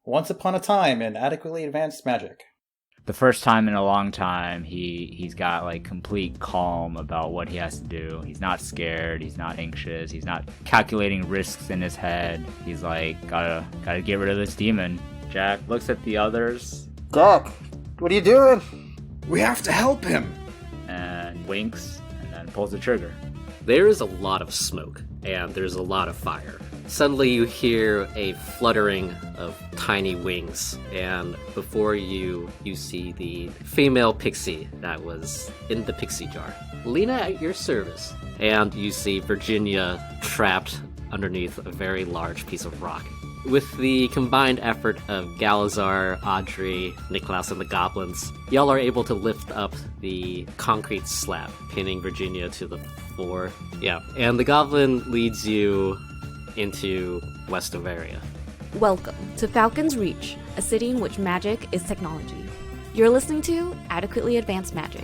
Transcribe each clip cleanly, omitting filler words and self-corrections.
Once upon a time in adequately advanced magic. The first time in a long time, he's got like complete calm about what he has to do. He's not scared. He's not anxious. He's not calculating risks in his head. He's like, gotta get rid of this demon. Jack looks at the others. Jack, what are you doing? We have to help him. And winks and then pulls the trigger. There is a lot of smoke, and there's a lot of fire. Suddenly you hear a fluttering of tiny wings, and before you see the female pixie that was in the pixie jar. Lena at your service. And you see Virginia trapped underneath a very large piece of rock. With the combined effort of Galazar, Audrey, Niklaus, and the goblins, y'all are able to lift up the concrete slab, pinning Virginia to the floor. Yeah, and the goblin leads you into West Bavaria. Welcome to Falcon's Reach, a city in which magic is technology. You're listening to Adequately Advanced Magic.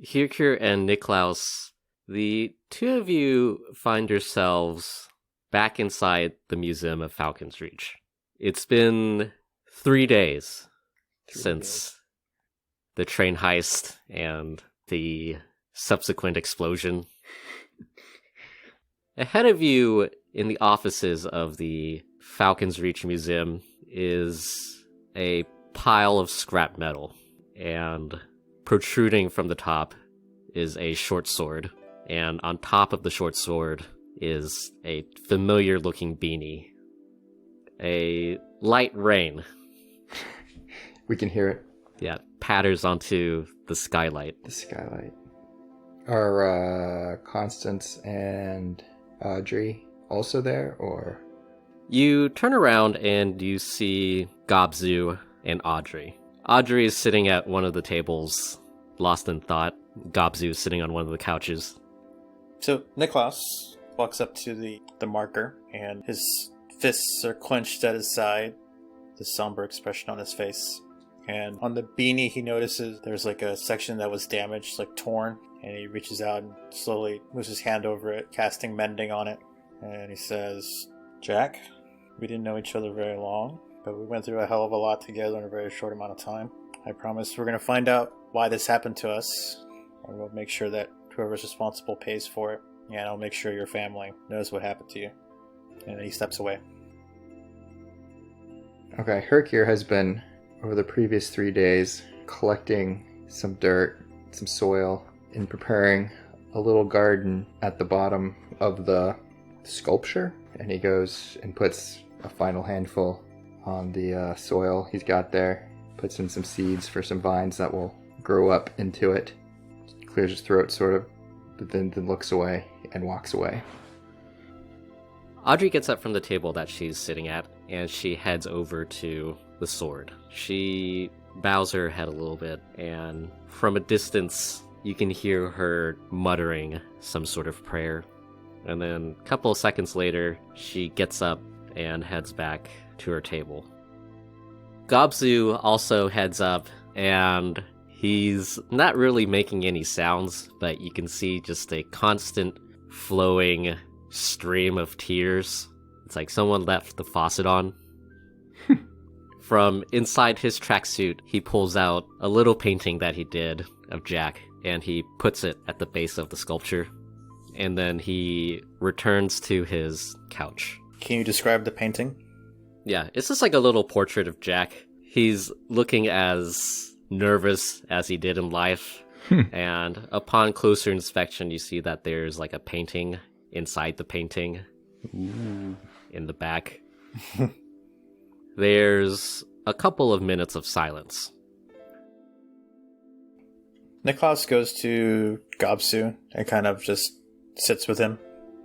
Hirkir and Niklaus, the two of you find yourselves back inside the Museum of Falcon's Reach. It's been 3 days since the train heist and the subsequent explosion. Ahead of you in the offices of the Falcon's Reach Museum is a pile of scrap metal, and protruding from the top is a short sword, and on top of the short sword is a familiar-looking beanie. A light rain. We can hear it. Yeah, patters onto the skylight. The skylight. Are Constance and Audrey also there, or? You turn around and you see Gobzu and Audrey. Audrey is sitting at one of the tables, lost in thought. Gobzu is sitting on one of the couches. So Niklaus walks up to the marker, and his fists are clenched at his side, the somber expression on his face. And on the beanie, he notices there's like a section that was damaged, like torn, and he reaches out and slowly moves his hand over it, casting mending on it. And he says, "Jack, we didn't know each other very long, but we went through a hell of a lot together in a very short amount of time. I promise we're going to find out why this happened to us, and we'll make sure that whoever's responsible pays for it, and I'll make sure your family knows what happened to you." And then he steps away. Okay, Hirkir has been, over the previous 3 days, collecting some dirt, some soil, and preparing a little garden at the bottom of the sculpture. And he goes and puts a final handful on the soil he's got there, puts in some seeds for some vines that will grow up into it. Clears his throat, sort of, but then looks away and walks away. Audrey gets up from the table that she's sitting at, and she heads over to the sword. She bows her head a little bit, and from a distance, you can hear her muttering some sort of prayer. And then a couple of seconds later, she gets up and heads back to her table. Gobzu also heads up, and he's not really making any sounds, but you can see just a constant flowing stream of tears. It's like someone left the faucet on. From inside his tracksuit, he pulls out a little painting that he did of Jack, and he puts it at the base of the sculpture. And then he returns to his couch. Can you describe the painting? Yeah, it's just like a little portrait of Jack. He's looking as nervous as he did in life. And upon closer inspection, you see that there's like a painting inside the painting in the back. There's a couple of minutes of silence. Niklaus goes to Gobsu and kind of just sits with him,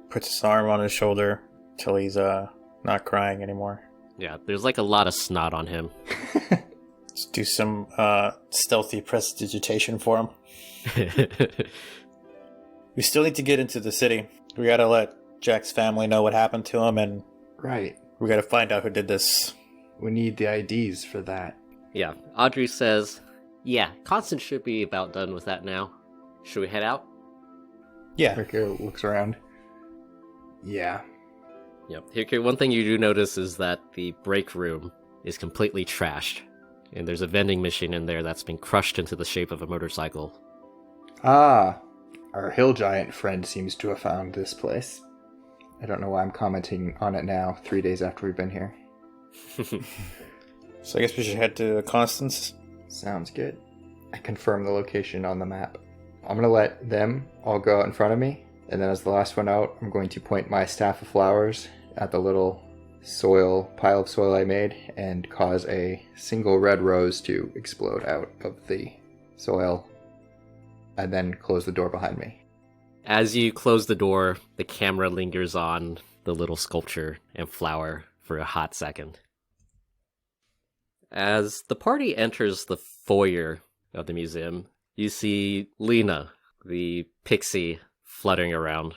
puts his arm on his shoulder till he's not crying anymore. Yeah, there's like a lot of snot on him. Let's do some stealthy prestidigitation for him. We still need to get into the city. We gotta let Jack's family know what happened to him, and Right. we gotta find out who did this. We need the IDs for that. Yeah, Audrey says, yeah, Constance should be about done with that now. Should we head out? Yeah. Rico looks around. Yeah. Yep. Here, one thing you do notice is that the break room is completely trashed. And there's a vending machine in there that's been crushed into the shape of a motorcycle. Ah, our hill giant friend seems to have found this place. I don't know why I'm commenting on it now, 3 days after we've been here. So I guess we should head to Constance. Sounds good. I confirm the location on the map. I'm going to let them all go out in front of me, and then as the last one out, I'm going to point my staff of flowers at the little pile of soil I made and cause a single red rose to explode out of the soil, and then close the door behind me. As you close the door, the camera lingers on the little sculpture and flower for a hot second. As the party enters the foyer of the museum, you see Lena, the pixie, fluttering around.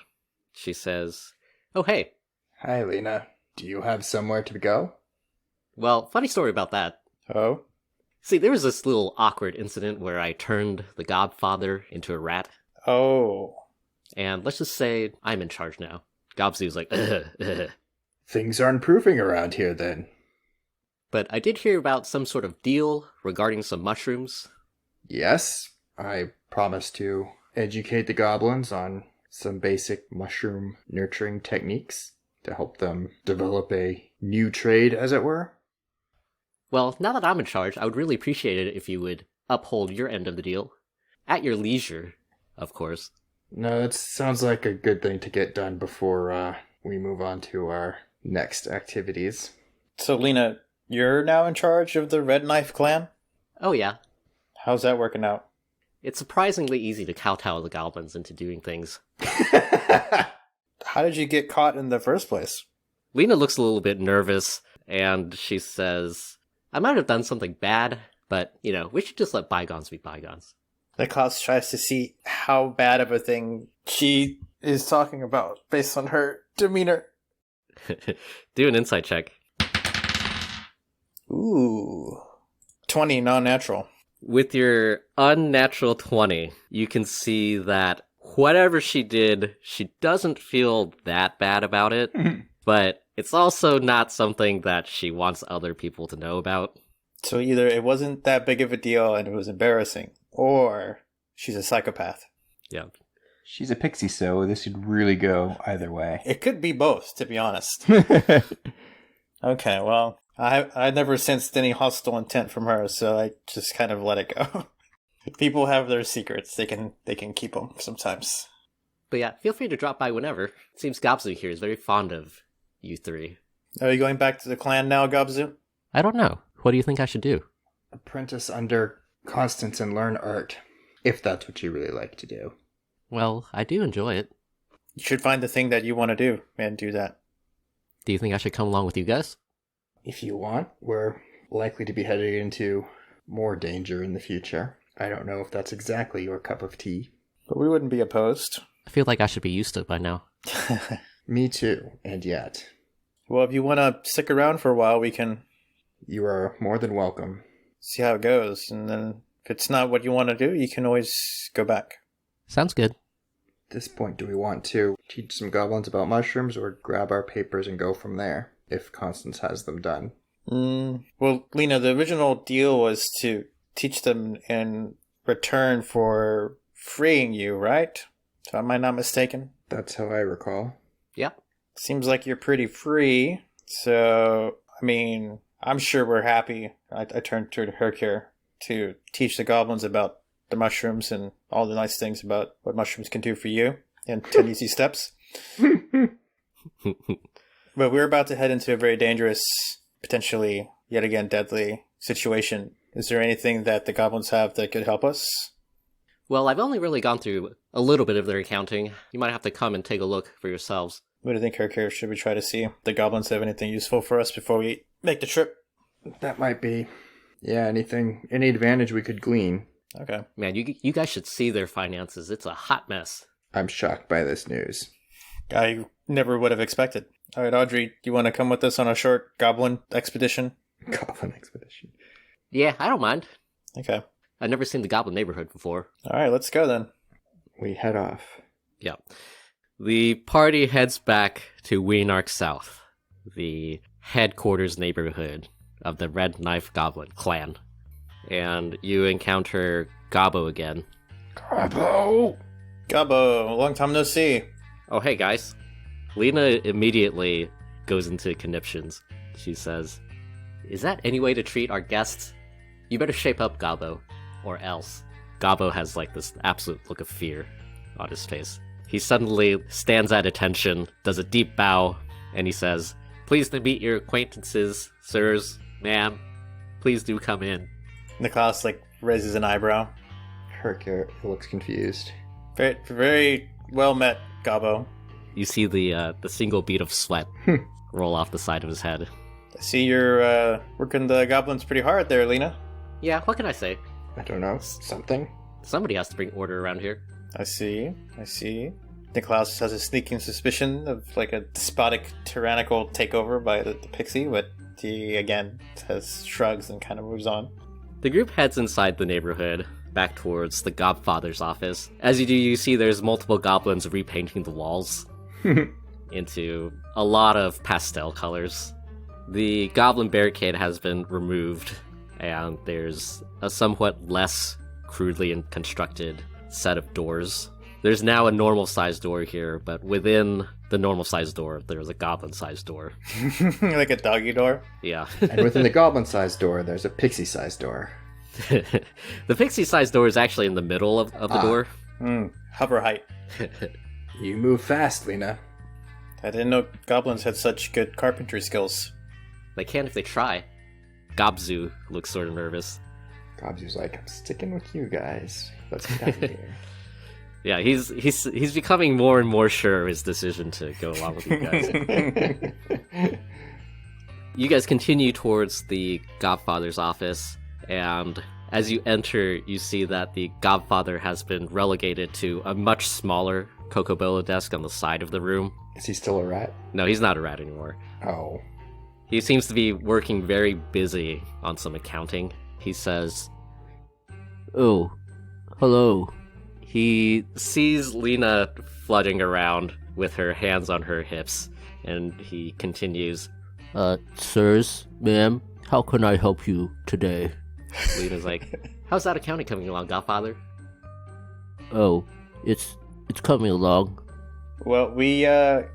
She says, "Oh, hey." Hi, Lena. Do you have somewhere to go? Well, funny story about that. Oh? See, there was this little awkward incident where I turned the Godfather into a rat. Oh. And let's just say I'm in charge now. Gobsu's like, Things are improving around here, then. But I did hear about some sort of deal regarding some mushrooms. Yes, I promise to educate the goblins on some basic mushroom nurturing techniques to help them develop a new trade, as it were. Well, now that I'm in charge, I would really appreciate it if you would uphold your end of the deal. At your leisure, of course. No, that sounds like a good thing to get done before we move on to our next activities. So, Lena, you're now in charge of the Red Knife clan? Oh yeah, How's that working out? it's surprisingly easy to kowtow the goblins into doing things. How did you get caught in the first place? Lena looks a little bit nervous, and she says, I might have done something bad, but, we should just let bygones be bygones. Niklaus tries to see how bad of a thing she is talking about based on her demeanor. Do an insight check. Ooh. 20, non-natural. With your unnatural 20, you can see that whatever she did, she doesn't feel that bad about it, but it's also not something that she wants other people to know about. So either it wasn't that big of a deal and it was embarrassing, or she's a psychopath. Yeah. She's a pixie, so this could really go either way. It could be both, to be honest. Okay, well, I never sensed any hostile intent from her, so I just kind of let it go. People have their secrets. They can keep them sometimes. But yeah, feel free to drop by whenever. It seems Gobsu here is very fond of you three. Are you going back to the clan now, Gobzu? I don't know. What do you think I should do? Apprentice under Constance and learn art, if that's what you really like to do. Well, I do enjoy it. You should find the thing that you want to do and do that. Do you think I should come along with you guys? If you want, we're likely to be headed into more danger in the future. I don't know if that's exactly your cup of tea. But we wouldn't be opposed. I feel like I should be used to it by now. Me too, and yet. Well, if you want to stick around for a while, we can You are more than welcome. see how it goes. And then if it's not what you want to do, you can always go back. Sounds good. At this point, do we want to teach some goblins about mushrooms or grab our papers and go from there, if Constance has them done? Well, Lena, the original deal was to teach them in return for freeing you, right? So am I not mistaken? That's how I recall. Yeah. Seems like you're pretty free. So, I mean, I'm sure we're happy. I turned to her here to teach the goblins about the mushrooms and all the nice things about what mushrooms can do for you in 10 easy steps. But we're about to head into a very dangerous, potentially yet again deadly situation. Is there anything that the goblins have that could help us? Well, I've only really gone through a little bit of their accounting. You might have to come and take a look for yourselves. What do you think, Kirk? Should we try to see if the goblins have anything useful for us before we make the trip? That might be. Yeah, any advantage we could glean. Okay. Man, you guys should see their finances. It's a hot mess. I'm shocked by this news. I never would have expected. All right, Audrey, do you want to come with us on a short goblin expedition? Goblin expedition. Yeah, I don't mind. Okay. I've never seen the goblin neighborhood before. All right, let's go then. We head off. Yeah. The party heads back to Weenark South, the headquarters neighborhood of the Red Knife Goblin clan. And you encounter Gobbo again. Gobbo! Gobbo, long time no see. Oh, hey guys. Lena immediately goes into conniptions. She says, "Is that any way to treat our guests? You better shape up, Gobbo, or else." Gobbo has like this absolute look of fear on his face. He suddenly stands at attention, does a deep bow, and he says, "Pleased to meet your acquaintances, sirs, ma'am. Please do come in." Niklaus raises an eyebrow. Herc looks confused. Very, very well met, Gobbo. You see the single bead of sweat roll off the side of his head. I see you're working the goblins pretty hard there, Lena. Yeah, what can I say? I don't know, something? Somebody has to bring order around here. I see. Niklaus has a sneaking suspicion of a despotic, tyrannical takeover by the pixie, but he, again, has shrugs and kind of moves on. The group heads inside the neighborhood, back towards the Godfather's office. As you do, you see there's multiple goblins repainting the walls into a lot of pastel colors. The goblin barricade has been removed, and there's a somewhat less crudely constructed set of doors. There's now a normal-sized door here, but within the normal-sized door, there's a goblin-sized door. Like a doggy door? Yeah. And within the goblin-sized door, there's a pixie-sized door. The pixie-sized door is actually in the middle of the door. Hover height. You move fast, Lena. I didn't know goblins had such good carpentry skills. They can if they try. Gobzu looks sort of nervous. Gobzu's like, "I'm sticking with you guys. Let's get out of here." Yeah, he's becoming more and more sure of his decision to go along with you guys. You guys continue towards the Godfather's office, and as you enter, you see that the Godfather has been relegated to a much smaller Cocobolo desk on the side of the room. Is he still a rat? No, he's not a rat anymore. Oh. He seems to be working very busy on some accounting. He says, "Oh, hello." He sees Lena flooding around with her hands on her hips, and he continues, "Sirs, ma'am, how can I help you today?" Lena's like, "How's that accounting coming along, Godfather?" "Oh, it's coming along." Well, we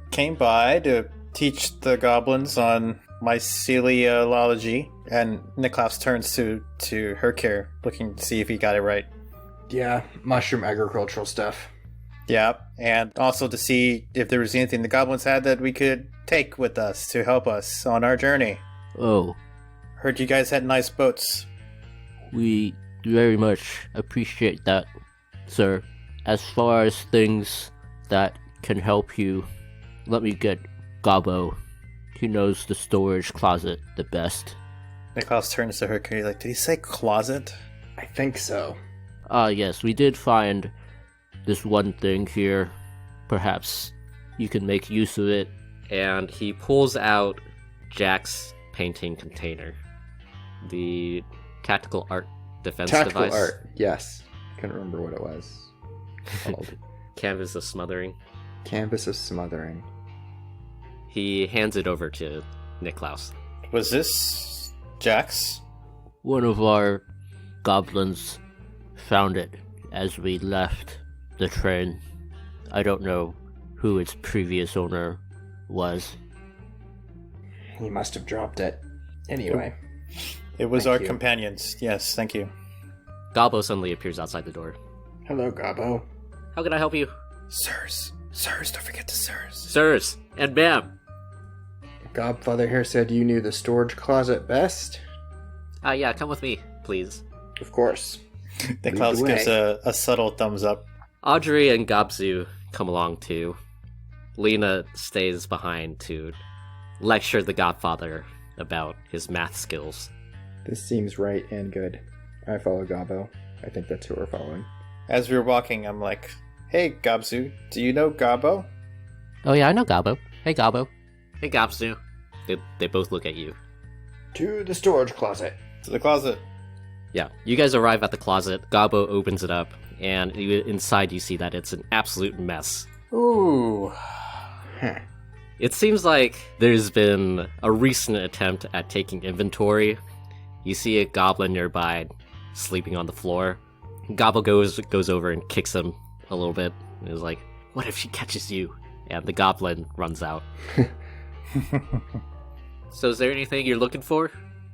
came by to teach the goblins on myceliology, and Niklaus turns to Hercure, looking to see if he got it right. Yeah, mushroom agricultural stuff. Yeah, and also to see if there was anything the goblins had that we could take with us to help us on our journey. Oh. Heard you guys had nice boats. We very much appreciate that, sir. As far as things that can help you, let me get Gobbo. He knows the storage closet the best. Niklaus turns to Hercule like, did he say closet? I think so. Yes, we did find this one thing here. Perhaps you can make use of it. And he pulls out Jack's painting container. The tactical art defense Tactical device. art, yes. Couldn't remember what it was called. Canvas of Smothering. Canvas of Smothering. He hands it over to Niklaus. Was this Jack's? One of our goblins found it as we left the train. I don't know who its previous owner was. He must have dropped it. Anyway. It was Thank our you. companions. Yes, thank you. Gobbo suddenly appears outside the door. Hello, Gobbo. How can I help you? Sirs, Sirs, don't forget the sirs. Sirs and ma'am. Godfather here said you knew the storage closet best. Yeah, come with me, please. Of course. Niklaus Lead the gives a subtle thumbs up. Audrey and Gobzu come along too. Lena stays behind to lecture the Godfather about his math skills. This seems right and good. I follow Gabo. I think that's who we're following. As we were walking, I'm like, hey, Gobzu, do you know Gabo? Oh yeah, I know Gabo. Hey Gabo. Hey, Gobzu. They both look at you. To the storage closet. To the closet. Yeah, you guys arrive at the closet. Gabo opens it up, and inside you see that it's an absolute mess. Ooh. Huh. It seems like there's been a recent attempt at taking inventory. You see a goblin nearby sleeping on the floor. Gabo goes over and kicks him a little bit. And is like, what if she catches you? And the goblin runs out. So is there anything you're looking for?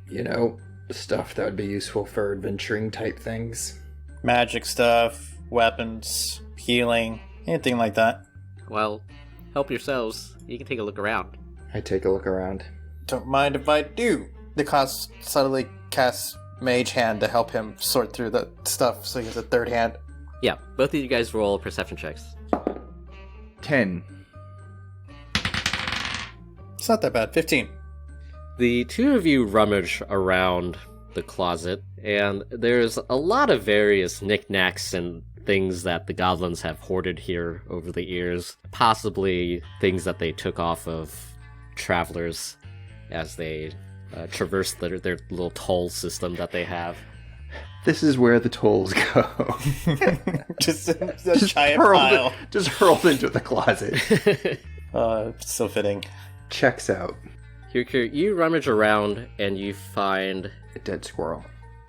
You know, stuff that would be useful for adventuring type things. Magic stuff, weapons, healing, anything like that. Well, help yourselves. You can take a look around. I take a look around. Don't mind if I do. Niklaus suddenly casts Mage Hand to help him sort through the stuff, so he has a third hand. Yeah, both of you guys roll perception checks. 10. It's not that bad. 15. The two of you rummage around the closet, and there's a lot of various knickknacks and things that the goblins have hoarded here over the years. Possibly things that they took off of travelers as they traverse their little toll system that they have. This is where the tolls go. just a giant pile. Just hurled into the closet. So fitting. Checks out. You rummage around and you find... A dead squirrel.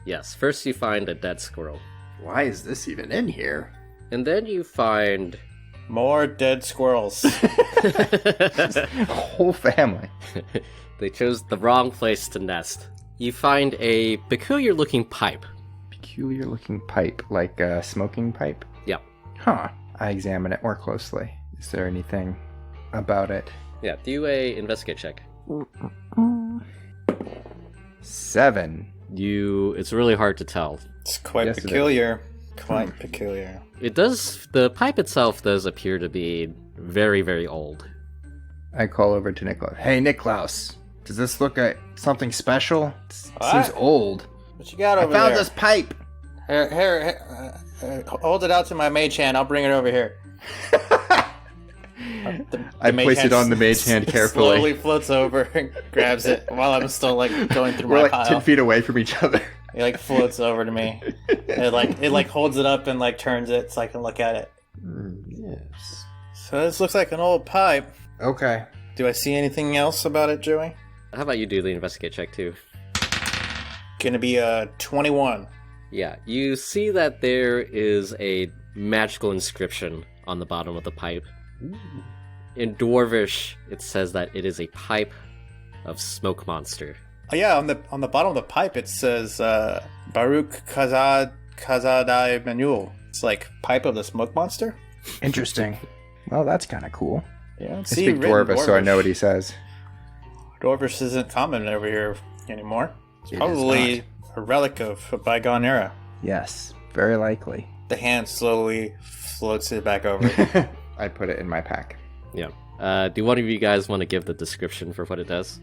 Yes, first you find a dead squirrel. Why is this even in here? And then you find... More dead squirrels. Whole family. They chose the wrong place to nest. You find a peculiar-looking pipe. Peculiar looking pipe, like a smoking pipe? Yep. Huh. I examine it more closely. Is there anything about it? Yeah, do a investigate check. 7. It's really hard to tell. It's quite Yes, it peculiar. Quite peculiar. The pipe itself does appear to be very, very old. I call over to Niklaus. Hey, Niklaus. Does this look like something special? It What? seems old. What you got over I found there? this pipe. Here, hold it out to my mage hand. I'll bring it over here. I mage place it hand on the mage hand carefully. Slowly floats over and grabs it while I'm still going through We're my like pile. 10 feet away from each other. It floats over to me. It holds it up and turns it so I can look at it. Yes. So this looks like an old pipe. Okay. Do I see anything else about it, Joey? How about you do the investigate check too? Gonna be a 21. Yeah, you see that there is a magical inscription on the bottom of the pipe. Ooh. In Dwarvish, it says that it is a pipe of smoke monster. Oh yeah, on the bottom of the pipe it says Baruch Kazadai Manuel. It's like pipe of the smoke monster. Interesting. Well, that's kind of cool. Yeah, I speak written Dwarvish, so I know what he says. Dwarvish isn't common over here anymore. It's It is probably not. a relic of a bygone era. Yes, very likely. The hand slowly floats it back over. I put it in my pack. Yeah. Do one of you guys want to give the description for what it does?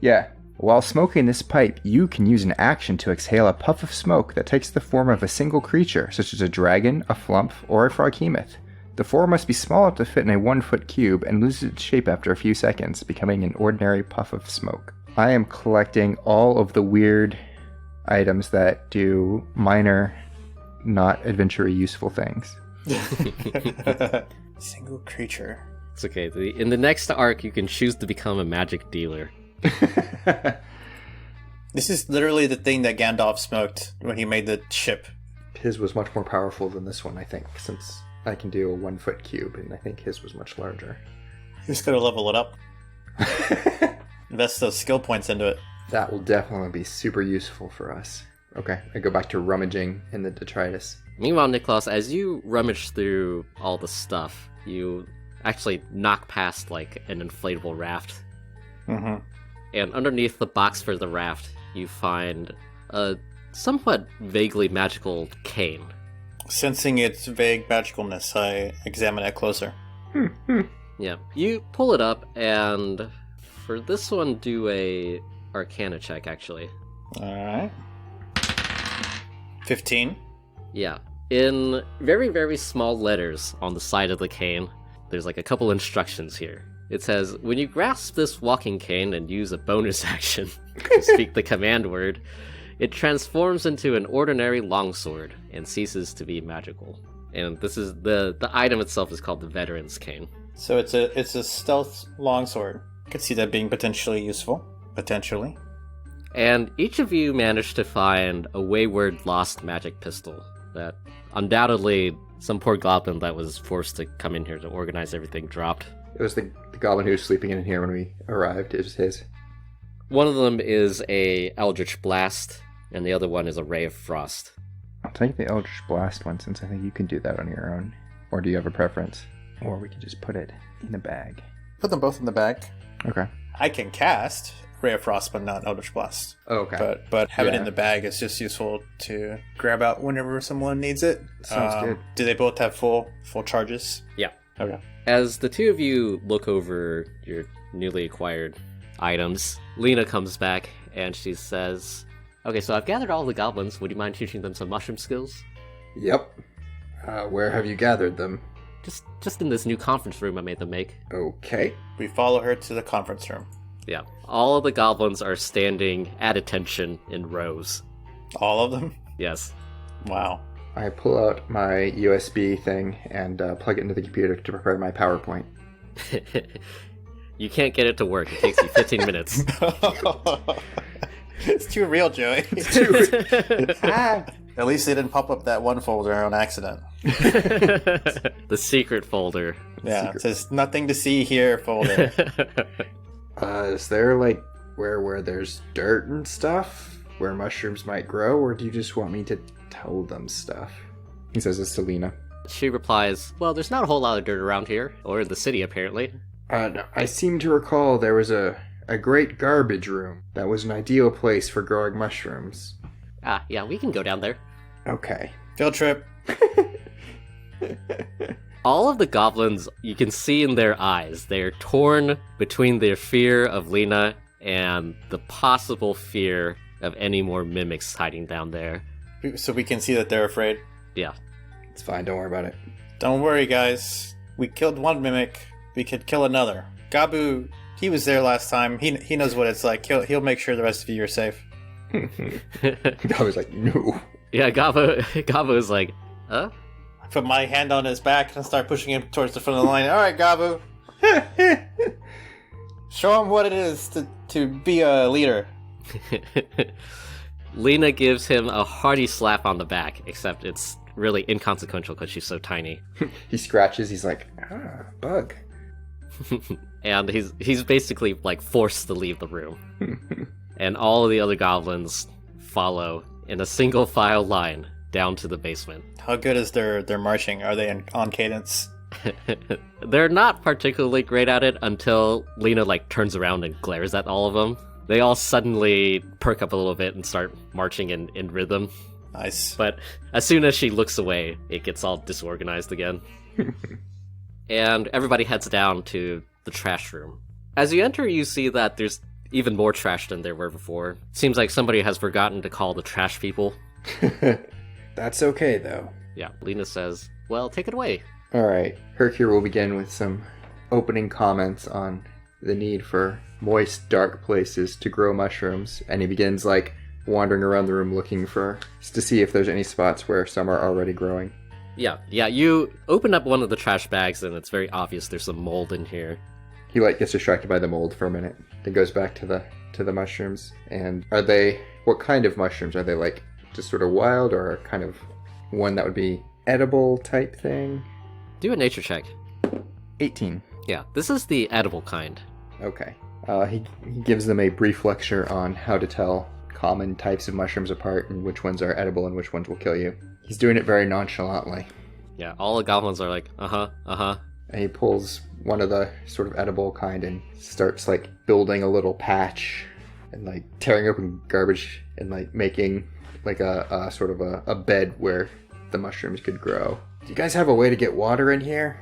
Yeah. While smoking this pipe, you can use an action to exhale a puff of smoke that takes the form of a single creature, such as a dragon, a flump, or a froghemoth. The form must be small enough to fit in a 1-foot cube and loses its shape after a few seconds, becoming an ordinary puff of smoke. I am collecting all of the weird items that do minor, not adventure useful things. Single creature. It's okay. In the next arc, you can choose to become a magic dealer. This is literally the thing that Gandalf smoked when he made the ship. His was much more powerful than this one, I think, since I can do a 1-foot cube, and I think his was much larger. You just gotta level it up. Invest those skill points into it. That will definitely be super useful for us. Okay, I go back to rummaging in the detritus. Meanwhile, Niklaus, as you rummage through all the stuff, you actually knock past like an inflatable raft. Mm-hmm. And underneath the box for the raft, you find a somewhat vaguely magical cane. Sensing its vague magicalness, I examine it closer. Yeah, you pull it up, and for this one, do a Arcana check, actually. Alright. 15. Yeah. In very, very small letters on the side of the cane, there's like a couple instructions here. It says, when you grasp this walking cane and use a bonus action to speak the command word, it transforms into an ordinary longsword and ceases to be magical. And this is the item itself is called the Veteran's Cane. So it's a stealth longsword. I could see that being potentially useful. Potentially. And each of you managed to find a wayward lost magic pistol that undoubtedly some poor goblin that was forced to come in here to organize everything dropped. It was the goblin who was sleeping in here when we arrived. It was his. One of them is a Eldritch Blast, and the other one is a Ray of Frost. I'll take the Eldritch Blast one since I think you can do that on your own. Or do you have a preference? Or we can just put it in the bag. Put them both in the bag. Okay. I can cast Ray of Frost, but not Eldritch Blast. Oh, okay. But have it Yeah. in the bag is just useful to grab out whenever someone needs it. Sounds good. Do they both have full charges? Yeah. Okay. As the two of you look over your newly acquired items, Lena comes back and she says, okay, so I've gathered all the goblins. Would you mind teaching them some mushroom skills? Yep. Where have you gathered them? Just in this new conference room I made them make. Okay. We follow her to the conference room. Yeah. All of the goblins are standing at attention in rows. All of them? Yes. Wow. I pull out my USB thing and plug it into the computer to prepare my PowerPoint. You can't get it to work. It takes you 15 minutes. It's too real, Joey. At least they didn't pop up that one folder on accident. The secret folder. Yeah, it says nothing to see here folder. Is there, like, where there's dirt and stuff? Where mushrooms might grow? Or do you just want me to tell them stuff? He says this to Lena. She replies, well, there's not a whole lot of dirt around here, or in the city, apparently. No, I seem to recall there was a great garbage room that was an ideal place for growing mushrooms. Ah, yeah, we can go down there. Okay. Field trip. All of the goblins, you can see in their eyes, they're torn between their fear of Lena and the possible fear of any more mimics hiding down there. So we can see that they're afraid. Yeah. It's fine, don't worry about it. Don't worry, guys. We killed one mimic. We could kill another. Gabu, he was there last time. He knows what it's like. He'll make sure the rest of you are safe. I was like, no. Yeah, Gabo is like, huh? I put my hand on his back and start pushing him towards the front of the line. All right, Gabu. Show him what it is to be a leader. Lena gives him a hearty slap on the back, except it's really inconsequential because she's so tiny. He scratches, he's like, bug. And he's basically like forced to leave the room. And all of the other goblins follow in a single file line down to the basement. How good is their marching? Are they on cadence? They're not particularly great at it until Lena like turns around and glares at all of them. They all suddenly perk up a little bit and start marching in rhythm. Nice. But as soon as she looks away, it gets all disorganized again. And everybody heads down to the trash room. As you enter, you see that there's even more trash than there were before. Seems like somebody has forgotten to call the trash people. That's okay, though. Yeah, Lena says, well, take it away. Alright, Hercure will begin with some opening comments on the need for moist, dark places to grow mushrooms, and he begins, like, wandering around the room looking to see if there's any spots where some are already growing. Yeah, you open up one of the trash bags, and it's very obvious there's some mold in here. He, like, gets distracted by the mold for a minute, then goes back to the mushrooms. And what kind of mushrooms? Are they, like, just sort of wild, or kind of one that would be edible type thing? Do a nature check. 18. Yeah, this is the edible kind. Okay. He gives them a brief lecture on how to tell common types of mushrooms apart and which ones are edible and which ones will kill you. He's doing it very nonchalantly. Yeah, all the goblins are like, uh-huh. And he pulls one of the sort of edible kind and starts like building a little patch and like tearing open garbage and like making like a sort of a bed where the mushrooms could grow. Do you guys have a way to get water in here?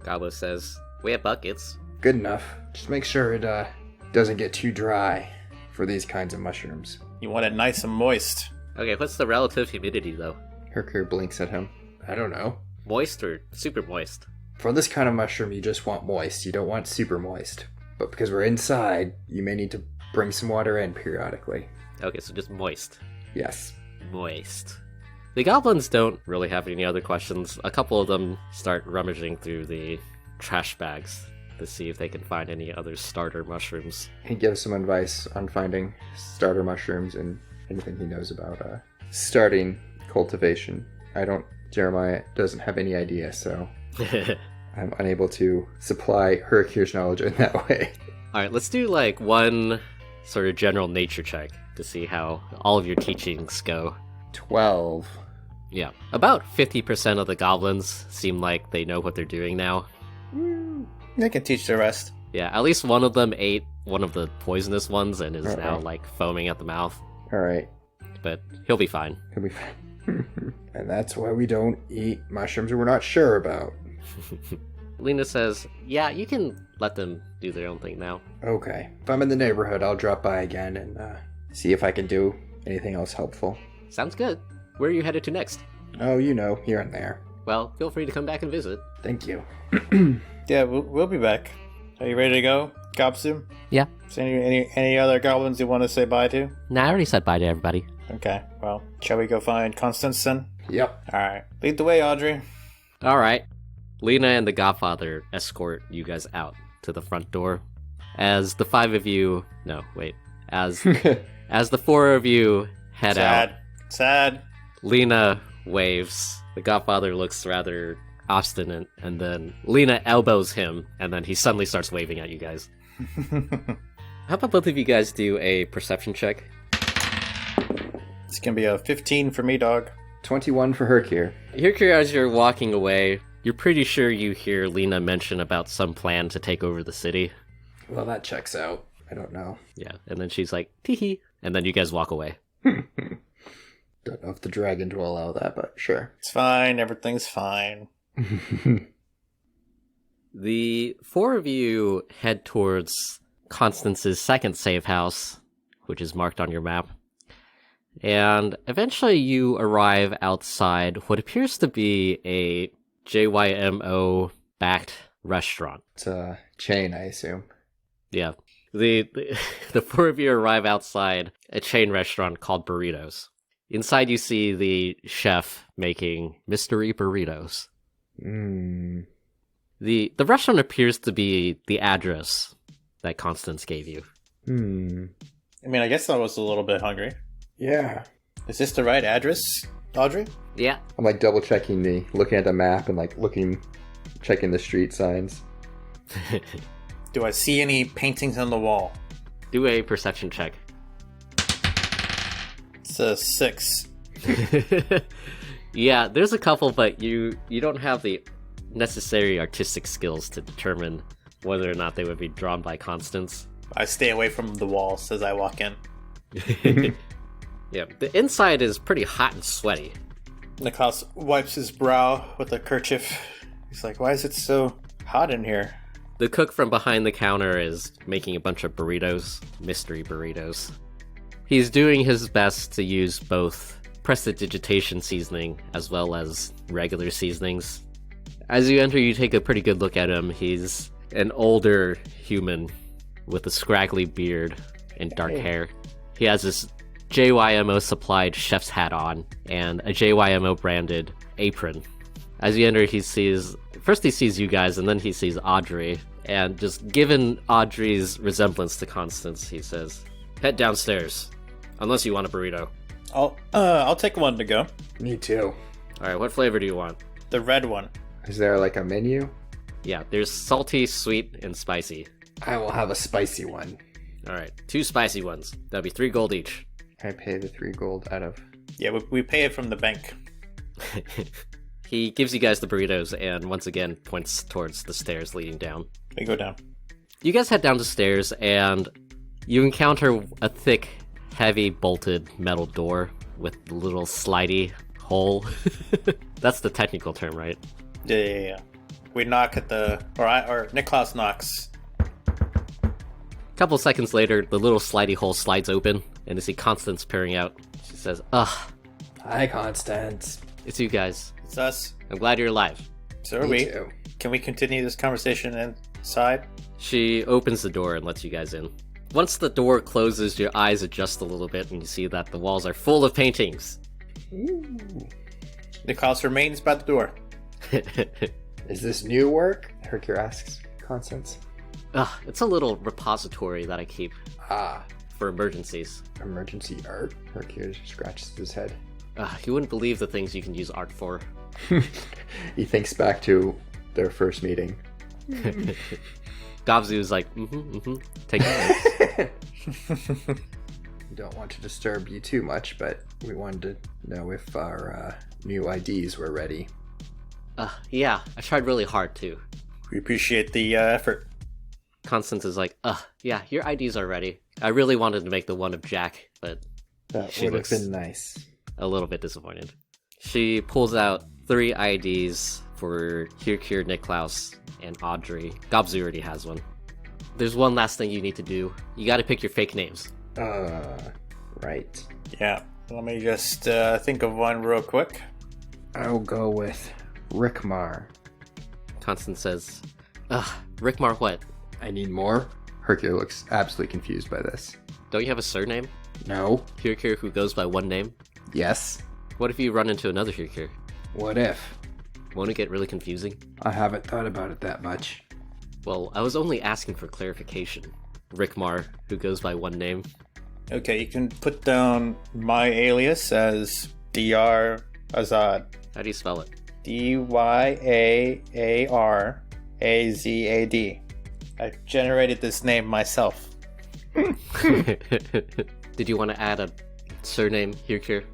Gobbo says, we have buckets. Good enough. Just make sure it doesn't get too dry for these kinds of mushrooms. You want it nice and moist. Okay, what's the relative humidity, though? Hercure blinks at him. I don't know. Moist or super moist? For this kind of mushroom, you just want moist. You don't want super moist. But because we're inside, you may need to bring some water in periodically. Okay, so just moist. Yes. Moist. The goblins don't really have any other questions. A couple of them start rummaging through the trash bags to see if they can find any other starter mushrooms. He gives some advice on finding starter mushrooms and anything he knows about starting cultivation. Jeremiah doesn't have any idea, so I'm unable to supply Hercure's knowledge in that way. Alright, let's do like one sort of general nature check to see how all of your teachings go. 12. Yeah, about 50% of the goblins seem like they know what they're doing now. They can teach the rest. Yeah, at least one of them ate one of the poisonous ones and is Uh-oh. now like foaming at the mouth. Alright, But he'll be fine. he'll be fine. And that's why we don't eat mushrooms we're not sure about. Lena says, yeah, you can let them do their own thing now. Okay. If I'm in the neighborhood, I'll drop by again and see if I can do anything else helpful. Sounds good. Where are you headed to next? Oh, here and there. Well, feel free to come back and visit. Thank you. Yeah, we'll be back. Are you ready to go, Gobsu? Yeah. Is any other goblins you want to say bye to? Nah, I already said bye to everybody. Okay, well, shall we go find Constance then? Yep. Alright. Lead the way, Audrey. Alright. Lena and the Godfather escort you guys out to the front door. As the five of you... No, wait. As the four of you head out, Sad. Lena waves. The Godfather looks rather obstinate, and then Lena elbows him, and then he suddenly starts waving at you guys. How about both of you guys do a perception check? It's gonna be a 15 for me, dog. 21 for Hercure. Here, as you're walking away, you're pretty sure you hear Lena mention about some plan to take over the city. Well, that checks out. I don't know. Yeah, and then she's like, tee-hee, and then you guys walk away. Don't know if the dragon will allow that, but sure. It's fine, everything's fine. The four of you head towards Constance's second safe house, which is marked on your map. And eventually you arrive outside what appears to be a JYMO-backed restaurant. It's a chain, I assume. Yeah. The four of you arrive outside a chain restaurant called Burritos. Inside you see the chef making mystery burritos. The restaurant appears to be the address that Constance gave you. I mean, I guess I was a little bit hungry. Yeah. Is this the right address, Audrey? Yeah. I'm like double checking looking at the map and like checking the street signs. Do I see any paintings on the wall? Do a perception check. It's a 6. Yeah, there's a couple, but you don't have the necessary artistic skills to determine whether or not they would be drawn by Constance. I stay away from the walls as I walk in. Yeah, the inside is pretty hot and sweaty. Niklas wipes his brow with a kerchief. He's like, why is it so hot in here? The cook from behind the counter is making a bunch of burritos, mystery burritos. He's doing his best to use both prestidigitation seasoning as well as regular seasonings. As you enter, you take a pretty good look at him. He's an older human with a scraggly beard and dark hair. He has this JYMO supplied chef's hat on and a JYMO branded apron. As you enter, he sees you guys, and then he sees Audrey. And just given Audrey's resemblance to Constance, he says, "Head downstairs, unless you want a burrito." I'll take one to go. Me too. All right, what flavor do you want? The red one. Is there like a menu? Yeah, there's salty, sweet, and spicy. I will have a spicy one. All right, 2 spicy ones. That'll be 3 gold each. I pay the 3 gold out of... Yeah, we pay it from the bank. He gives you guys the burritos and once again points towards the stairs leading down. We go down. You guys head down the stairs and you encounter a thick, heavy bolted metal door with a little slidey hole. That's the technical term, right? Yeah. We knock at the... Or Niklaus knocks. A couple seconds later, the little slidey hole slides open and you see Constance peering out. She says, ugh. Hi, Constance. It's you guys. It's us. I'm glad you're alive. So are Me we. too. Can we continue this conversation inside? She opens the door and lets you guys in. Once the door closes, your eyes adjust a little bit and you see that the walls are full of paintings. Niklaus remains by the door. Is this new work? Hercule asks Constance. It's a little repository that I keep Ah, for emergencies. emergency art? Hercule scratches his head. You wouldn't believe the things you can use art for. He thinks back to their first meeting. Gobzu's like, take notes. We don't want to disturb you too much, but we wanted to know if our new IDs were ready. Yeah, I tried really hard too. We appreciate the effort. Constance is like, yeah, your IDs are ready. I really wanted to make the one of Jack, but That She would have looks- been nice. a little bit disappointed. She pulls out 3 IDs for Kirkir, Niklaus, and Audrey. Gobzu already has one. There's one last thing you need to do. You gotta pick your fake names. Right. Yeah. Let me just think of one real quick. I'll go with Rickmar. Constance says, Rickmar what? I need more? Hercule looks absolutely confused by this. Don't you have a surname? No. Kirkir who goes by one name? Yes. What if you run into another Kirkir? What if? Won't it get really confusing? I haven't thought about it that much. Well, I was only asking for clarification. Rickmar, who goes by one name. Okay, you can put down my alias as Dr. Azad. How do you spell it? Dyaararazad. I generated this name myself. Did you want to add a surname, Kirkir?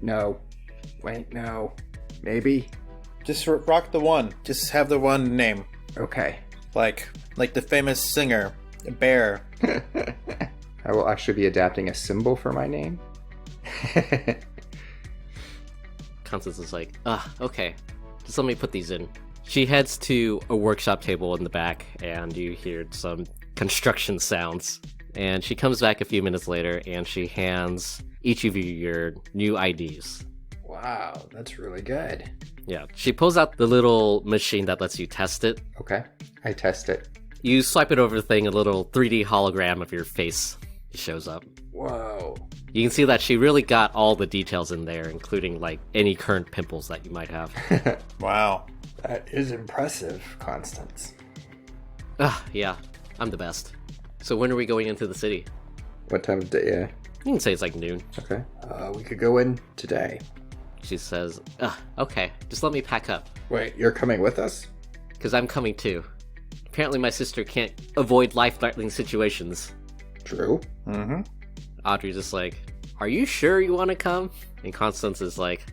No. Wait, no. Maybe? Just rock the one. Just have the one name. Okay. Like the famous singer, Bear. I will actually be adapting a symbol for my name. Constance is like, okay. Just let me put these in. She heads to a workshop table in the back, and you hear some construction sounds. And she comes back a few minutes later, and she hands each of you your new IDs. Wow, that's really good. Yeah, she pulls out the little machine that lets you test it. Okay, I test it. You swipe it over the thing, a little 3D hologram of your face shows up. Whoa. You can see that she really got all the details in there, including like any current pimples that you might have. Wow. That is impressive, Constance. Yeah, I'm the best. So when are we going into the city? What time of day? You can say it's like noon. Okay. We could go in today. She says, okay, just let me pack up, Wait, you're coming with us? because I'm coming too. Apparently my sister can't avoid life-threatening situations. True. Mm-hmm. Audrey's just like, are you sure you want to come? And Constance is like,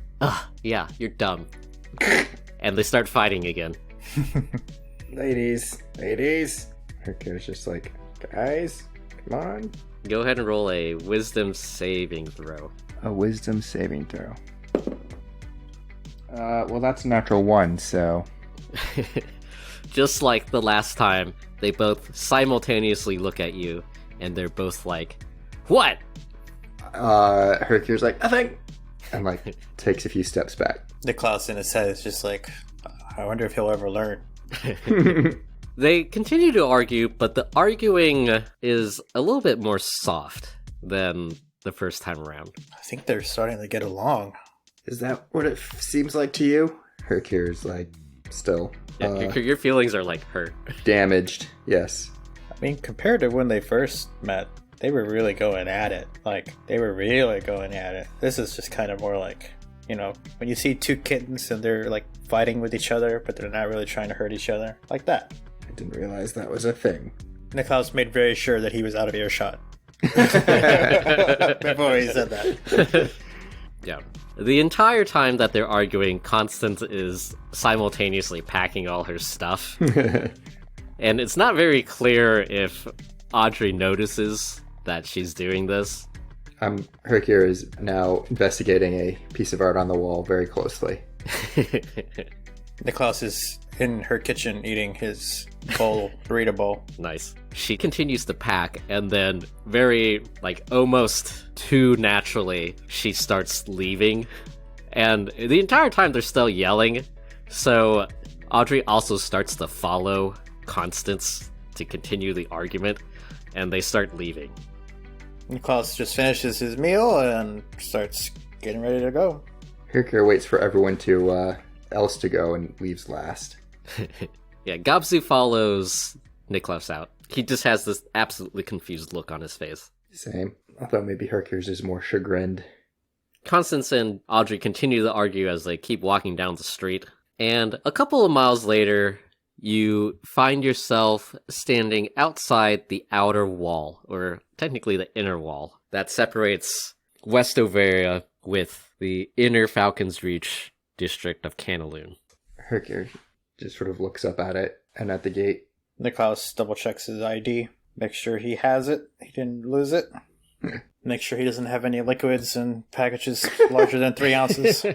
yeah, you're dumb. And they start fighting again. Ladies. Hercule's just like, guys, come on. Go ahead and roll a wisdom saving throw. A wisdom saving throw. Well, that's a natural 1, so... Just like the last time, they both simultaneously look at you, and they're both like, what? Hercule's like, nothing. And like, takes a few steps back. Niklaus in his head is just like, I wonder if he'll ever learn. They continue to argue, but the arguing is a little bit more soft than the first time around. I think they're starting to get along. Is that what it seems like to you? Hercule's like, still. Yeah, your feelings are like hurt. Damaged, yes. I mean, compared to when they first met, they were really going at it. This is just kind of more like, you know, when you see two kittens and they're like fighting with each other, but they're not really trying to hurt each other. Like that. I didn't realize that was a thing. Niklaus made very sure that he was out of earshot before he said that. Yeah. The entire time that they're arguing, Constance is simultaneously packing all her stuff. And it's not very clear if Audrey notices that she's doing this. Hercure is now investigating a piece of art on the wall very closely. Niklaus is in her kitchen eating his bowl, burrito bowl. Nice. She continues to pack, and then very, almost too naturally, she starts leaving. And the entire time they're still yelling, so Audrey also starts to follow Constance to continue the argument, and they start leaving. Niklaus just finishes his meal and starts getting ready to go. Hercure waits for everyone else to go and leaves last. Yeah, Gobsu follows Niklaus out. He just has this absolutely confused look on his face. Same. I thought maybe Hercure's is more chagrined. Constance and Audrey continue to argue as they keep walking down the street. And a couple of miles later, you find yourself standing outside the outer wall, or technically the inner wall, that separates West Overia with the inner Falcon's Reach district of Canaloon. Hercure just sort of looks up at it and at the gate. Niklaus double checks his ID, makes sure he has it, he didn't lose it. Make sure he doesn't have any liquids and packages larger than 3 ounces.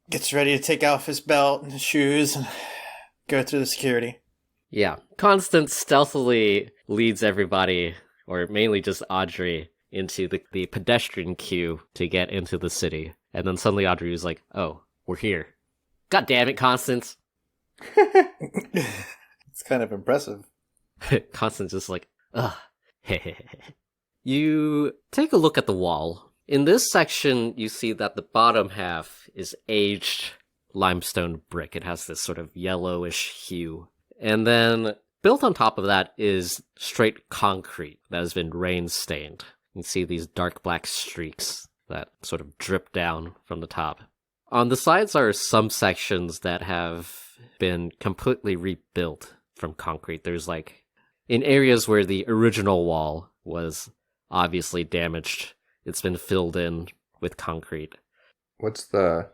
Gets ready to take off his belt and his shoes and go through the security. Yeah, Constance stealthily leads everybody, or mainly just Audrey, into the pedestrian queue to get into the city. And then suddenly Audrey was like, oh, we're here. God damn it, Constance! It's kind of impressive. Constance is like, ugh. You take a look at the wall. In this section, you see that the bottom half is aged limestone brick. It has this sort of yellowish hue. And then built on top of that is straight concrete that has been rain-stained. You can see these dark black streaks that sort of drip down from the top. On the sides are some sections that have been completely rebuilt from concrete. There's in areas where the original wall was obviously damaged, it's been filled in with concrete. What's the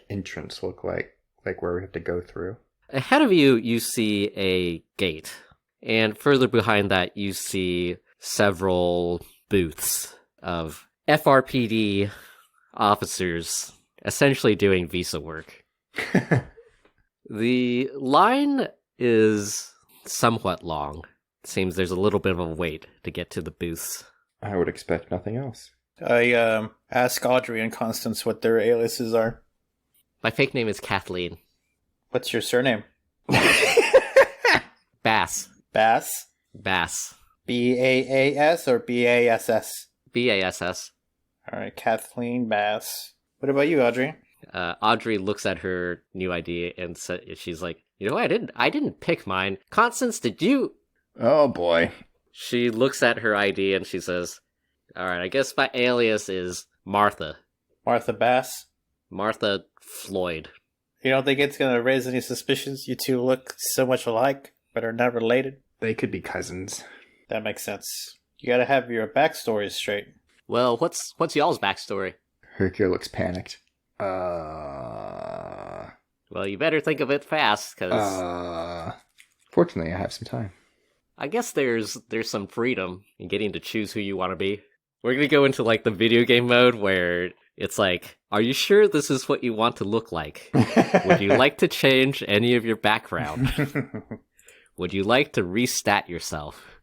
entrance look like? Where we have to go through? Ahead of you, you see a gate. And further behind that, you see several booths of FRPD officers essentially doing visa work. The line is somewhat long. It seems there's a little bit of a wait to get to the booths. I would expect nothing else. I ask Audrey and Constance what their aliases are. My fake name is Kathleen. What's your surname? Bass. Bass? Bass. B-A-A-S or B-A-S-S? B-A-S-S. Alright, Kathleen Bass. What about you, Audrey? Audrey looks at her new ID and she's like, you know, I didn't pick mine. Constance, did you? Oh boy. She looks at her ID and she says, alright, I guess my alias is Martha. Martha Bass? Martha Floyd. You don't think it's gonna raise any suspicions? You two look so much alike, but are not related? They could be cousins. That makes sense. You gotta have your backstories straight. Well, what's y'all's backstory? Hercure looks panicked. Well, you better think of it fast, because... Fortunately, I have some time. I guess there's some freedom in getting to choose who you want to be. We're gonna go into, the video game mode where it's are you sure this is what you want to look like? Would you like to change any of your background? Would you like to restat yourself?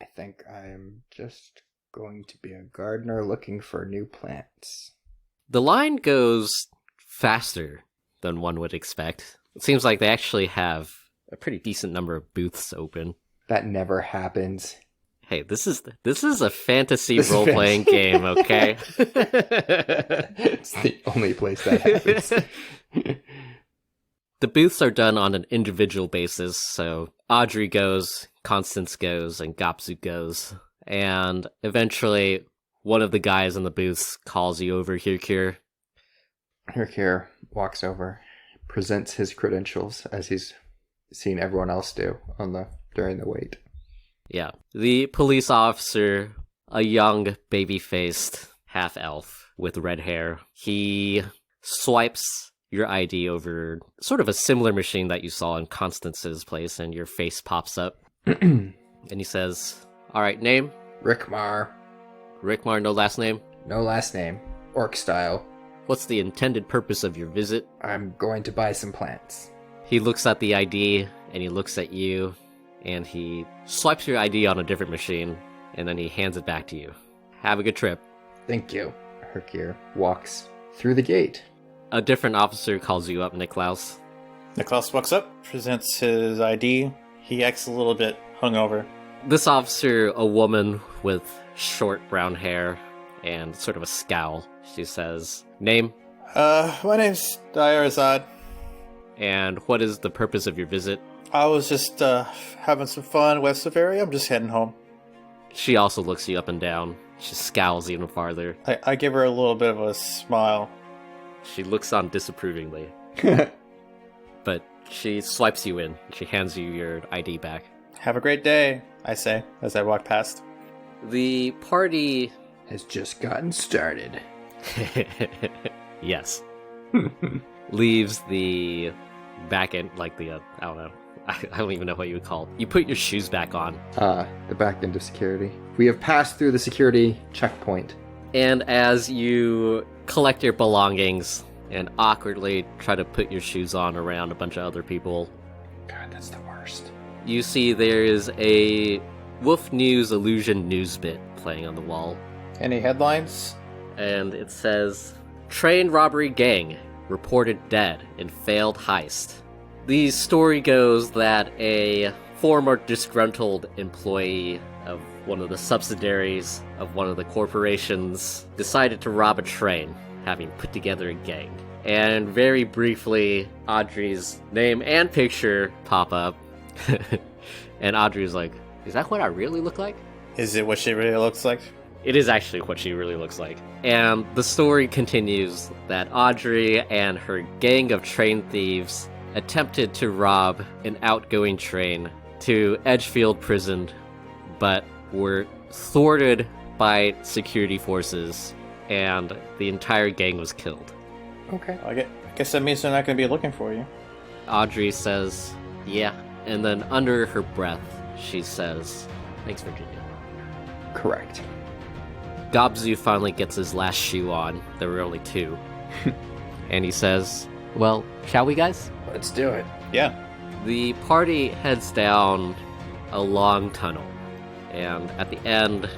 I think I'm just going to be a gardener looking for new plants. The line goes faster than one would expect. It seems like they actually have a pretty decent number of booths open. That never happens. Hey, this is a fantasy role-playing game, okay? It's the only place that happens. The booths are done on an individual basis, so Audrey goes, Constance goes, and Gopsu goes. And eventually, one of the guys in the booths calls you over, Hercure. Hercure walks over, presents his credentials as he's seen everyone else do during the wait. Yeah. The police officer, a young, baby-faced half-elf, with red hair. He swipes your ID over sort of a similar machine that you saw in Constance's place, and your face pops up. And he says, all right, name? Rickmar. Rickmar, no last name? No last name. Orc style. What's the intended purpose of your visit? I'm going to buy some plants. He looks at the ID, and he looks at you, and he swipes your ID on a different machine, and then he hands it back to you. Have a good trip. Thank you. Herkier walks through the gate. A different officer calls you up, Niklaus. Niklaus walks up, presents his ID. He acts a little bit hungover. This officer, a woman with short brown hair and sort of a scowl. She says, name? My name's Dyarazad. And what is the purpose of your visit? I was just having some fun west of area. I'm just heading home. She also looks you up and down. She scowls even farther. I give her a little bit of a smile. She looks on disapprovingly. But she swipes you in. She hands you your ID back. Have a great day, I say, as I walk past. The party... has just gotten started. Yes. Leaves the back end, like the, I don't know. I don't even know what you would call it. You put your shoes back on. The back end of security. We have passed through the security checkpoint. And as you collect your belongings and awkwardly try to put your shoes on around a bunch of other people, God, that's the worst. you see there is a Wolf News Illusion news bit playing on the wall. Any headlines? And it says, train robbery gang reported dead in failed heist. The story goes that a former disgruntled employee of one of the subsidiaries of one of the corporations decided to rob a train, having put together a gang. And very briefly, Audrey's name and picture pop up. And Audrey's like, is that what I really look like? Is it what she really looks like? It is actually what she really looks like. And the story continues that Audrey and her gang of train thieves attempted to rob an outgoing train to Edgefield Prison, but were thwarted by security forces, and the entire gang was killed. Okay. I guess that means they're not going to be looking for you. Audrey says, yeah. And then under her breath, she says, thanks, Virginia. Correct. Gobzu finally gets his last shoe on. There were only two. And he says, well, shall we, guys? Let's do it. Yeah. The party heads down a long tunnel. And at the end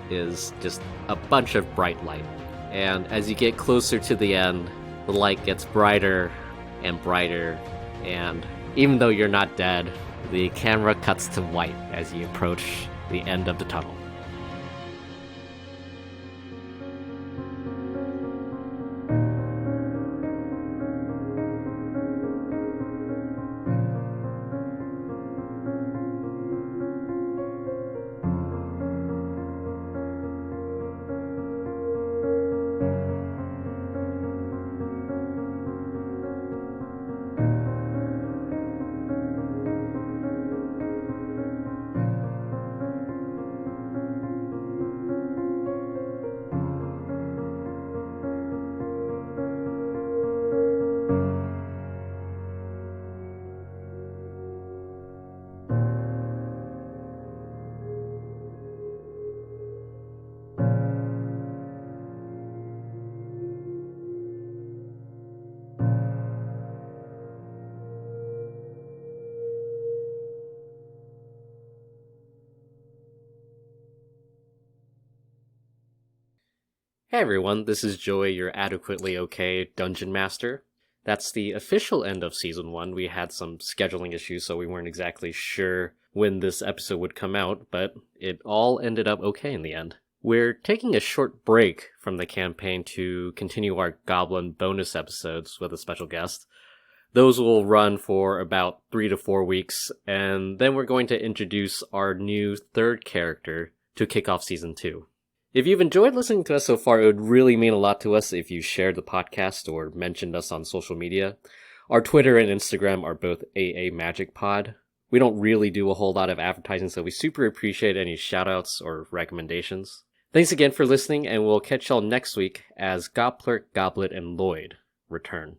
is just a bunch of bright light. And as you get closer to the end, the light gets brighter and brighter. And even though you're not dead, the camera cuts to white as you approach the end of the tunnel. Hey everyone, this is Joey, your adequately okay Dungeon Master. That's the official end of Season 1. We had some scheduling issues, so we weren't exactly sure when this episode would come out, but it all ended up okay in the end. We're taking a short break from the campaign to continue our Goblin bonus episodes with a special guest. Those will run for about 3 to 4 weeks, and then we're going to introduce our new third character to kick off Season 2. If you've enjoyed listening to us so far, it would really mean a lot to us if you shared the podcast or mentioned us on social media. Our Twitter and Instagram are both AAMagicPod. We don't really do a whole lot of advertising, so we super appreciate any shoutouts or recommendations. Thanks again for listening, and we'll catch y'all next week as Goblet, Goblet, and Lloyd return.